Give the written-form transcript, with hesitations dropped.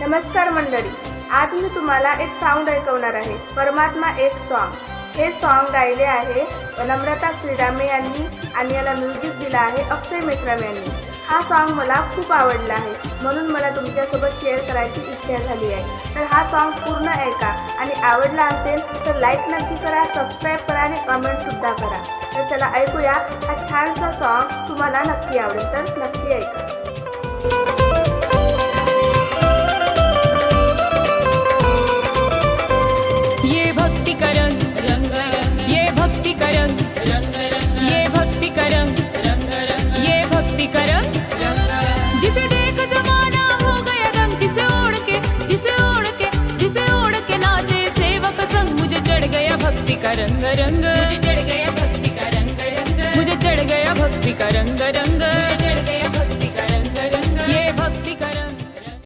नमस्कार मंडळी, आज मी तुम्हाला एक साऊंड ऐकवणार आहे. परमात्मा एक सॉन्ग. हे सॉन्ग गायले आहे नम्रता श्रीरामे यांनी आणि याला म्युझिक दिला आहे अक्षय मेश्राम यांनी. हा सॉन्ग मला खूप आवडला आहे, म्हणून मला तुमच्यासोबत शेअर करायची इच्छा झाली आहे. तर हा सॉन्ग पूर्ण ऐका आणि आवडला असेल तर लाईक नक्की करा, सबस्क्राईब करा आणि कमेंटसुद्धा करा. तर चला ऐकूया हा छानसा सॉन्ग. तुम्हाला नक्की आवडेल, तर नक्की ऐका. ये भक्ति का रंग रंग रंग, ये भक्ति का रंग रंग रंग, ये भक्ति का रंग रंग रंग, ये भक्ति का रंग रंग रंग। जिसे देख जमाना हो गया दंग, जिसे ओढ़ के जिसे ओढ़ के जिसे ओढ़ के नाचे सेवक संग, मुझे चढ़ गया भक्ति का रंग रंग, मुझे चढ़ गया भक्ति का रंग रंग, मुझे चढ़ गया भक्ति का रंग रंग।